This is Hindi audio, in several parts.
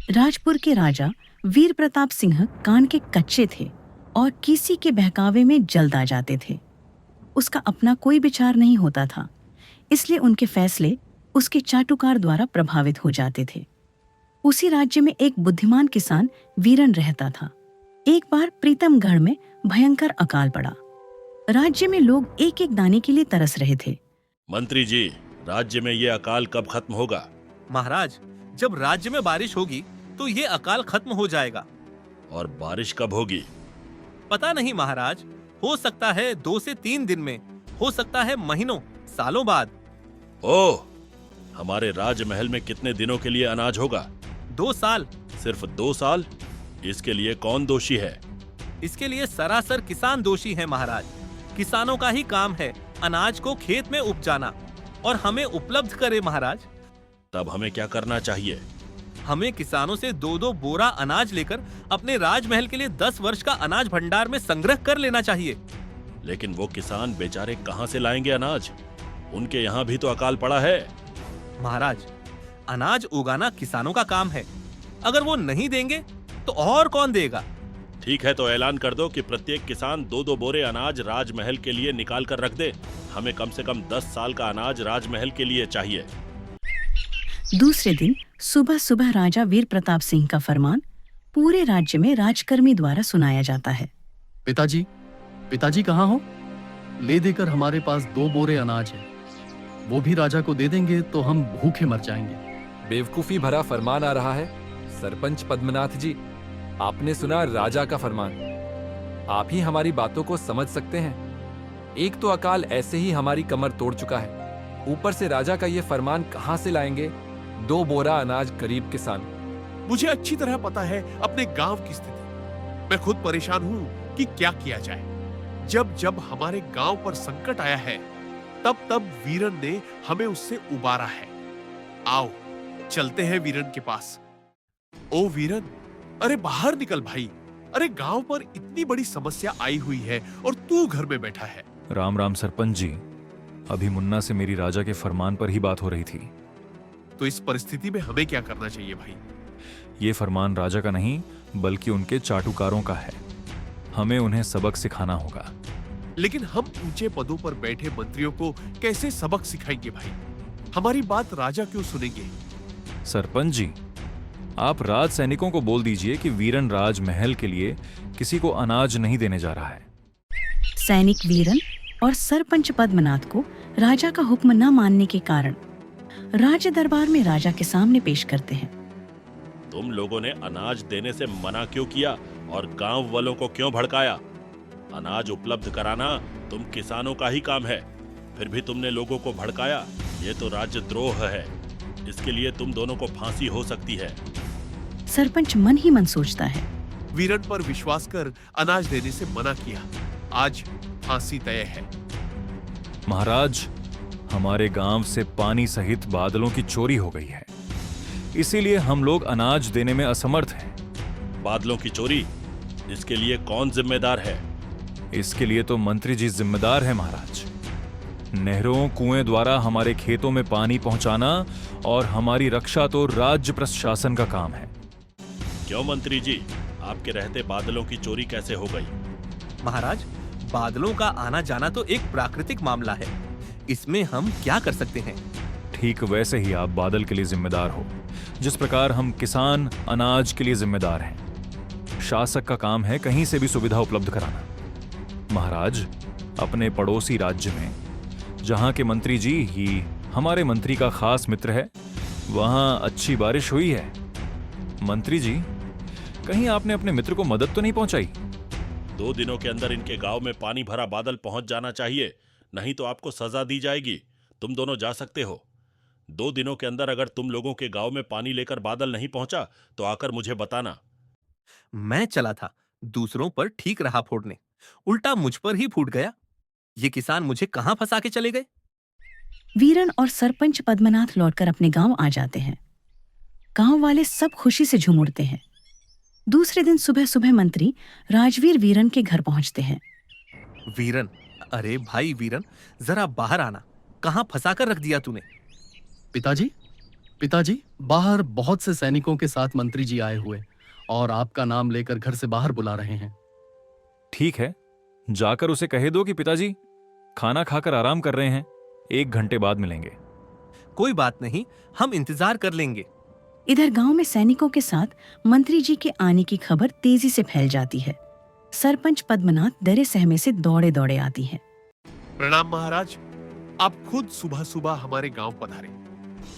राजपुर के राजा वीर प्रताप सिंह कान के कच्चे थे और किसी के बहकावे में जल्द आ जाते थे। उसका अपना कोई विचार नहीं होता था, इसलिए उनके फैसले उसके चाटुकार द्वारा प्रभावित हो जाते थे। उसी राज्य में एक बुद्धिमान किसान वीरन रहता था। एक बार प्रीतमगढ़ में भयंकर अकाल पड़ा। राज्य में लोग एक एक दाने के लिए तरस रहे थे। मंत्री जी, राज्य में ये अकाल कब खत्म होगा? महाराज, जब राज्य में बारिश होगी तो ये अकाल खत्म हो जाएगा। और बारिश कब होगी? पता नहीं महाराज, हो सकता है 2 से 3 दिन में, हो सकता है महीनों सालों बाद। ओह, हमारे राजमहल में कितने दिनों के लिए अनाज होगा? 2 साल। सिर्फ 2 साल? इसके लिए कौन दोषी है? इसके लिए सरासर किसान दोषी है महाराज। किसानों का ही काम है अनाज को खेत में उपजाना और हमें उपलब्ध करे महाराज। तब हमें क्या करना चाहिए? हमें किसानों से 2-2 बोरा अनाज लेकर अपने राजमहल के लिए 10 वर्ष का अनाज भंडार में संग्रह कर लेना चाहिए। लेकिन वो किसान बेचारे कहाँ से लाएंगे अनाज? उनके यहाँ भी तो अकाल पड़ा है। महाराज, अनाज उगाना किसानों का काम है। अगर वो नहीं देंगे तो और कौन देगा? ठीक है, तो ऐलान कर दो कि प्रत्येक किसान 2-2 बोरे अनाज राजमहल के लिए निकाल कर रख दे। हमें कम से कम 10 साल का अनाज राजमहल के लिए चाहिए। दूसरे दिन सुबह सुबह राजा वीर प्रताप सिंह का फरमान पूरे राज्य में राजकर्मी द्वारा सुनाया जाता है। पिताजी, पिताजी कहाँ हो? ले देकर हमारे पास 2 बोरे अनाज है। वो भी राजा को दे देंगे तो हम भूखे मर जाएंगे। बेवकूफी भरा फरमान आ रहा है। सरपंच पद्मनाथ जी, आपने सुना राजा का फरमान। आप ही हमारी बातों को समझ सकते हैं। एक तो अकाल ऐसे ही हमारी कमर तोड़ चुका है, ऊपर से राजा का ये फरमान कहाँ से लाएंगे? 2 बोरा अनाज गरीब किसान। मुझे अच्छी तरह पता है अपने गांव की स्थिति। मैं खुद परेशान हूं कि क्या किया जाए। जब जब हमारे गांव पर संकट आया है, तब तब वीरन ने हमें उससे उबारा है। आओ चलते हैं वीरन के पास। ओ वीरन, अरे बाहर निकल भाई। अरे गांव पर इतनी बड़ी समस्या आई हुई है और तू घर में बैठा है। राम राम सरपंच जी, अभी मुन्ना से मेरी राजा के फरमान पर ही बात हो रही थी। तो इस परिस्थिति में हमें क्या करना चाहिए भाई? ये फरमान राजा का नहीं बल्कि उनके चाटुकारों का है। हमें उन्हें सबक सिखाना होगा। लेकिन हम ऊंचे पदों पर बैठे मंत्रियों को कैसे सबक सिखाएंगे भाई? हमारी बात राजा क्यों सुनेंगे? सरपंच जी, आप राज सैनिकों को बोल दीजिए कि वीरन राजमहल के लिए किसी को अनाज नहीं देने जा रहा है। सैनिक वीरन और सरपंच पद्मनाथ को राजा का हुक्म न मानने के कारण राज दरबार में राजा के सामने पेश करते हैं। तुम लोगों ने अनाज देने से मना क्यों किया और गांव वालों को क्यों भड़काया? अनाज उपलब्ध कराना तुम किसानों का ही काम है, फिर भी तुमने लोगों को भड़काया। ये तो राजद्रोह है। इसके लिए तुम दोनों को फांसी हो सकती है। सरपंच मन ही मन सोचता है, वीरन पर विश्वास कर अनाज देने से मना किया, आज फांसी तय है। महाराज, हमारे गांव से पानी सहित बादलों की चोरी हो गई है, इसीलिए हम लोग अनाज देने में असमर्थ हैं। बादलों की चोरी, इसके लिए कौन जिम्मेदार है? इसके लिए तो मंत्री जी जिम्मेदार है महाराज। नहरों कुएं द्वारा हमारे खेतों में पानी पहुंचाना और हमारी रक्षा तो राज्य प्रशासन का काम है। क्यों मंत्री जी, आपके रहते बादलों की चोरी कैसे हो गई? महाराज, बादलों का आना जाना तो एक प्राकृतिक मामला है, इसमें हम क्या कर सकते हैं? ठीक वैसे ही आप बादल के लिए जिम्मेदार हो, जिस प्रकार हम किसान अनाज के लिए जिम्मेदार हैं। शासक का काम है कहीं से भी सुविधा उपलब्ध कराना। महाराज, अपने पड़ोसी राज्य में जहां के मंत्री जी ही हमारे मंत्री का खास मित्र है, वहां अच्छी बारिश हुई है। मंत्री जी, कहीं आपने अपने मित्र को मदद तो नहीं पहुंचाई? 2 दिनों के अंदर इनके गांव में पानी भरा बादल पहुंच जाना चाहिए, नहीं तो आपको सजा दी जाएगी। तुम दोनों जा सकते हो। 2 दिनों के अंदर अगर तुम लोगों के गांव में पानी लेकर बादल नहीं पहुंचा तो आकर मुझे बताना। मैं चला था दूसरों पर ठीक रहा फोड़ने, उल्टा मुझ पर ही फूट गया। ये किसान मुझे कहां फंसा के चले गए? वीरन और सरपंच पद्मनाथ लौटकर अपने गांव आ जाते हैं। गांव वाले सब खुशी से झूम उठते हैं। दूसरे दिन सुबह सुबह मंत्री राजवीर वीरन के घर पहुंचते हैं। वीरन, अरे भाई वीरन, जरा बाहर आना। कहां फंसा कर रख दिया तूने? पिताजी, पिताजी, बाहर बहुत से सैनिकों के साथ मंत्री जी आए हुए और आपका नाम लेकर घर से बाहर बुला रहे हैं। ठीक है, जाकर उसे कह दो कि पिताजी खाना खाकर आराम कर रहे हैं, 1 घंटे बाद मिलेंगे। कोई बात नहीं, हम इंतजार कर लेंगे। इधर गांव में सैनिकों के साथ मंत्री जी के आने की खबर तेजी से फैल जाती है। सरपंच पद्मनाथ डरे सहमे से दौड़े दौड़े आती है। प्रणाम महाराज, आप खुद सुबह सुबह हमारे गांव पधारे।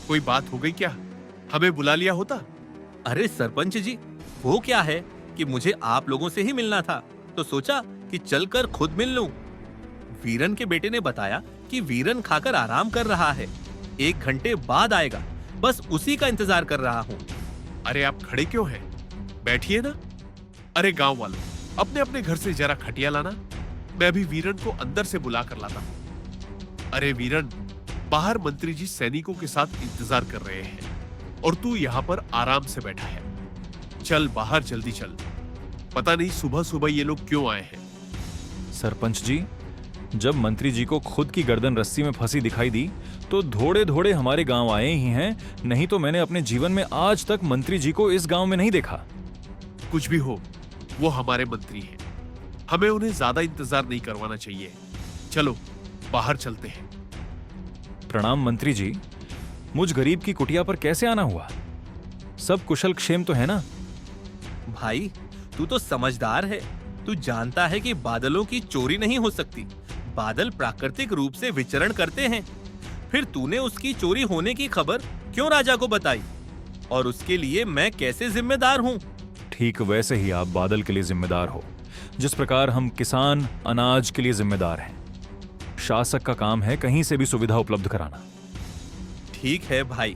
कोई बात हो गई क्या? हमें बुला लिया होता। अरे सरपंच जी, वो क्या है कि मुझे आप लोगों से ही मिलना था, तो सोचा कि चलकर खुद मिल लूं। वीरन के बेटे ने बताया कि वीरन खाकर आराम कर रहा है, 1 घंटे बाद आएगा, बस उसी का इंतजार कर रहा हूँ। अरे आप खड़े क्यों हैं? बैठिए ना। अरे गांव वालों, अपने अपने घर से जरा खटिया लाना, मैं अभी वीरन को अंदर से बुला कर लाता हूँ। अरे वीरन, बाहर मंत्री जी सैनिकों के साथ इंतजार कर रहे हैं और तू यहाँ पर आराम से बैठा है। चल बाहर जल्दी चल। पता नहीं सुबह सुबह ये लोग क्यों आए हैं। सरपंच जी, जब मंत्री जी को खुद की गर्दन रस्सी में फंसी दिखाई दी तो धोड़े धोड़े हमारे गांव आए ही हैं, नहीं तो मैंने अपने जीवन में आज तक मंत्री जी को इस गांव में नहीं देखा। कुछ भी हो, वो हमारे मंत्री हैं, हमें उन्हें ज्यादा इंतजार नहीं करवाना चाहिए। चलो बाहर चलते हैं। प्रणाम मंत्री जी, मुझ गरीब की कुटिया पर कैसे आना हुआ? सब कुशल क्षेम तो है ना? भाई, तू तो समझदार है, तू जानता है कि बादलों की चोरी नहीं हो सकती। बादल प्राकृतिक रूप से विचरण करते हैं। फिर तूने उसकी चोरी होने की खबर क्यों राजा को बताई? और उसके लिए मैं कैसे जिम्मेदार हूँ? ठीक वैसे ही आप बादल के लिए जिम्मेदार हो, जिस प्रकार हम किसान अनाज के लिए जिम्मेदार हैं। शासक का काम है कहीं से भी सुविधा उपलब्ध कराना। ठीक है भाई,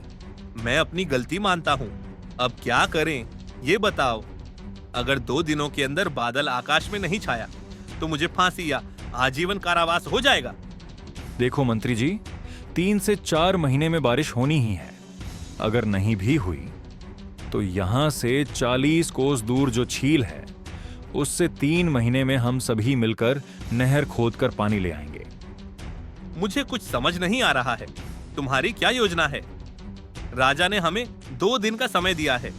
मैं अपनी गलती मानता हूँ। अब क्या करें ये बताओ। अगर 2 दिनों के अंदर बादल आकाश में नहीं छाया तो मुझे फांसी या आजीवन कारावास हो जाएगा। देखो मंत्री जी, 3 से 4 महीने में बारिश होनी ही है। अगर नहीं भी हुई तो यहां से 40 कोस दूर जो झील है उससे 3 महीने में हम सभी मिलकर नहर खोदकर पानी ले आएंगे। मुझे कुछ समझ नहीं आ रहा है, तुम्हारी क्या योजना है? राजा ने हमें 2 दिन का समय दिया है,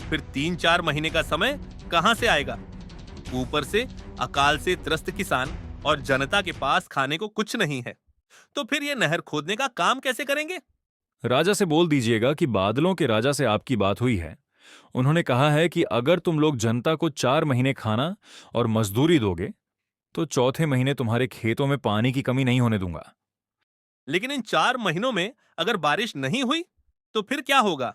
फिर 3-4 महीने का समय कहां से आएगा? ऊपर से अकाल से त्रस्त किसान और जनता के पास खाने को कुछ नहीं है, तो फिर ये नहर खोदने का काम कैसे करेंगे? राजा से बोल दीजिएगा कि बादलों के राजा से आपकी बात हुई है। उन्होंने कहा है कि अगर तुम लोग जनता को 4 महीने खाना और मजदूरी दोगे तो 4थे महीने तुम्हारे खेतों में पानी की कमी नहीं होने दूंगा। लेकिन इन 4 महीनों में अगर बारिश नहीं हुई तो फिर क्या होगा?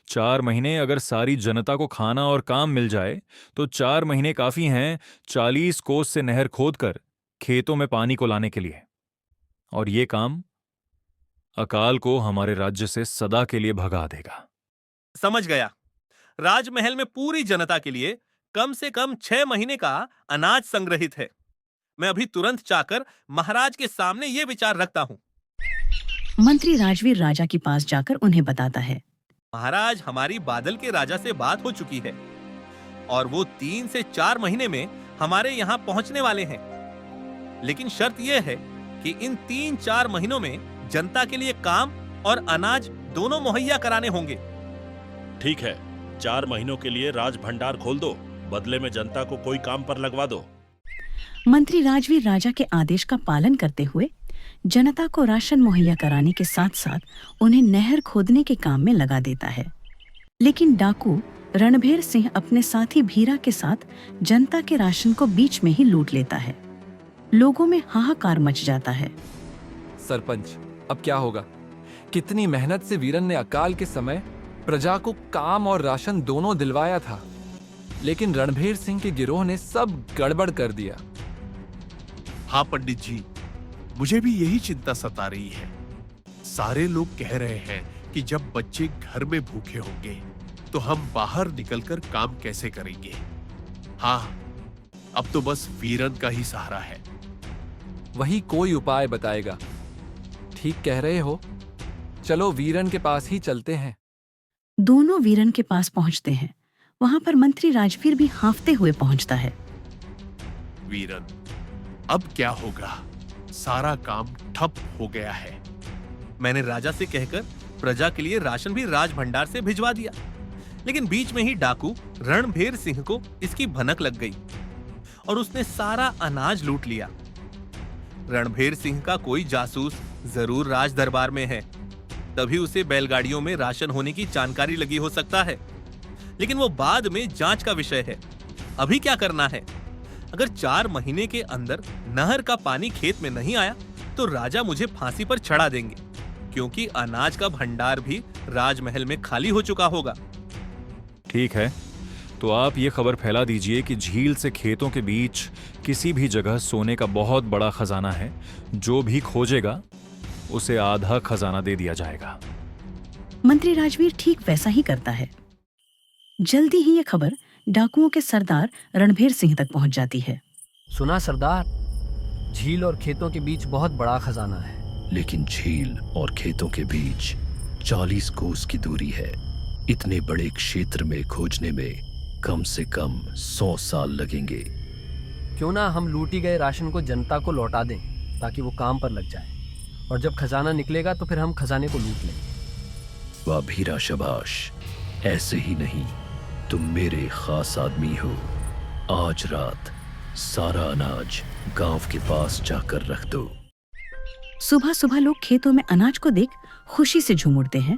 4 महीने अगर सारी जनता को खाना और काम मिल जाए तो 4 महीने काफी हैं 40 कोस से नहर खोदकर खेतों में पानी को लाने के लिए। और ये काम अकाल को हमारे राज्य से सदा के लिए भगा देगा। समझ गया। राजमहल में पूरी जनता के लिए कम से कम 6 महीने का अनाज संग्रहित है। मैं अभी तुरंत जाकर महाराज के सामने ये विचार रखता हूँ। मंत्री राजवीर राजा के पास जाकर उन्हें बताता है। महाराज, हमारी बादल के राजा से बात हो चुकी है और वो 3 से 4 महीने में हमारे यहाँ पहुंचने वाले हैं। लेकिन शर्त यह है कि इन 3-4 महीनों में जनता के लिए काम और अनाज दोनों मुहैया कराने होंगे। ठीक है, 4 महीनों के लिए राज भंडार खोल दो, बदले में जनता को कोई काम पर लगवा दो। मंत्री राजवीर राजा के आदेश का पालन करते हुए जनता को राशन मुहैया कराने के साथ साथ उन्हें नहर खोदने के काम में लगा देता है। लेकिन डाकू रणभेर सिंह अपने साथी भीरा के साथ जनता के राशन को बीच में ही लूट लेता है। लोगों में हाहाकार मच जाता है। सरपंच, अब क्या होगा? कितनी मेहनत से वीरन ने अकाल के समय प्रजा को काम और राशन दोनों दिलवाया था, लेकिन रणभेर सिंह के गिरोह ने सब गड़बड़ कर दिया। हाँ पंडित जी, मुझे भी यही चिंता सता रही है। सारे लोग कह रहे हैं कि जब बच्चे घर में भूखे होंगे तो हम बाहर निकलकर काम कैसे करेंगे। हाँ, अब तो बस वीरन का ही सहारा है। वही कोई उपाय बताएगा। ठीक कह रहे हो, चलो वीरन के पास ही चलते हैं। दोनों वीरन के पास पहुंचते हैं। वहां पर मंत्री राजवीर भी हांफते हुए पहुंचता है। वीरन, अब क्या होगा? सारा काम ठप हो गया है। मैंने राजा से कहकर प्रजा के लिए राशन भी राज भंडार से भिजवा दिया। लेकिन बीच में ही डाकू रणभेर सिंह को इसकी भनक लग गई और उसने सारा अनाज लूट लिया। रणभेर सिंह का कोई जासूस जरूर राज दरबार में है, तभी उसे बैलगाड़ियों में राशन होने की जानकारी लगी हो सकता है। लेकिन वो बाद में जांच का विषय है। अभी क्या करना है? अगर 4 महीने के अंदर नहर का पानी खेत में नहीं आया तो राजा मुझे फांसी पर चढ़ा देंगे, क्योंकि अनाज का भंडार भी राजमहल में खाली हो चुका होगा। ठीक है, तो आप ये खबर फैला दीजिए कि झील से खेतों के बीच किसी भी जगह सोने का बहुत बड़ा खजाना है। जो भी खोजेगा उसे आधा खजाना दे दिया जाएगा। मंत्री राजवीर ठीक वैसा ही करता है। जल्दी ही ये खबर डाकुओं के सरदार रणभेर सिंह तक पहुंच जाती है। सुना सरदार, झील और खेतों के बीच बहुत बड़ा खजाना है। लेकिन झील और खेतों के बीच 40 कोस की दूरी है। इतने बड़े क्षेत्र में खोजने में कम से कम 100 साल लगेंगे। क्यों ना हम लूटी गए राशन को जनता को लौटा दें, ताकि वो काम पर लग जाए, और जब खजाना निकलेगा तो फिर हम खजाने को लूट लें। वाह भीरा, शाबाश। ऐसे ही नहीं, तुम मेरे खास आदमी हो। आज रात सारा अनाज गांव के पास जाकर रख दो। सुबह सुबह लोग खेतों में अनाज को देख खुशी से झूम उठते हैं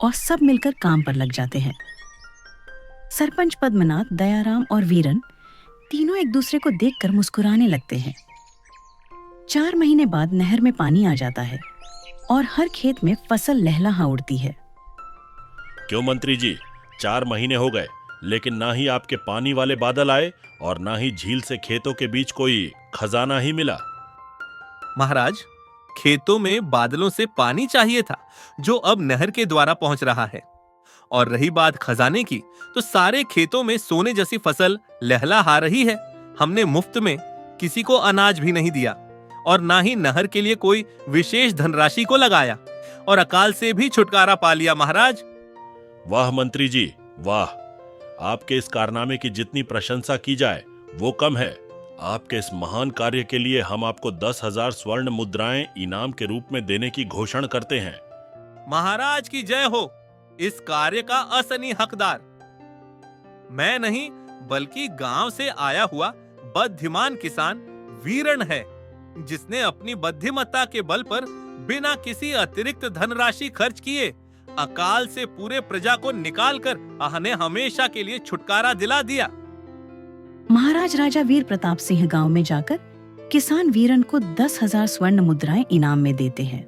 और सब मिलकर काम पर लग जाते हैं। सरपंच पद्मनाथ, दयाराम और वीरन तीनों एक दूसरे को देखकर मुस्कुराने लगते हैं। 4 महीने बाद नहर में पानी आ जाता है और हर खेत में फसल लहलहा उड़ती है। क्यों मंत्री जी, 4 महीने हो गए, लेकिन ना ही आपके पानी वाले बादल आए और ना ही झील से खेतों के बीच कोई खजाना ही मिला। महाराज, खेतों में बादलों से पानी चाहिए था, जो अब नहर के द्वारा पहुंच रहा है। और रही बात खजाने की, तो सारे खेतों में सोने जैसी फसल लहलहा रही है। हमने मुफ्त में किसी को अनाज भी नहीं दिया और ना ही नहर के लिए कोई विशेष धनराशि को लगाया, और अकाल से भी छुटकारा पा लिया। महाराज, वाह मंत्री जी, वाह। आपके इस कारनामे की जितनी प्रशंसा की जाए वो कम है। आपके इस महान कार्य के लिए हम आपको 10,000 स्वर्ण मुद्राएं इनाम के रूप में देने की घोषणा करते हैं। महाराज की जय हो। इस कार्य का असली हकदार मैं नहीं, बल्कि गांव से आया हुआ बुद्धिमान किसान वीरण है, जिसने अपनी बुद्धिमत्ता के बल पर बिना किसी अतिरिक्त धनराशि खर्च किए अकाल से पूरे प्रजा को निकालकर हमें हमेशा के लिए छुटकारा दिला दिया। महाराज राजा वीर प्रताप सिंह गांव में जाकर किसान वीरन को 10,000 स्वर्ण मुद्राएं इनाम में देते हैं।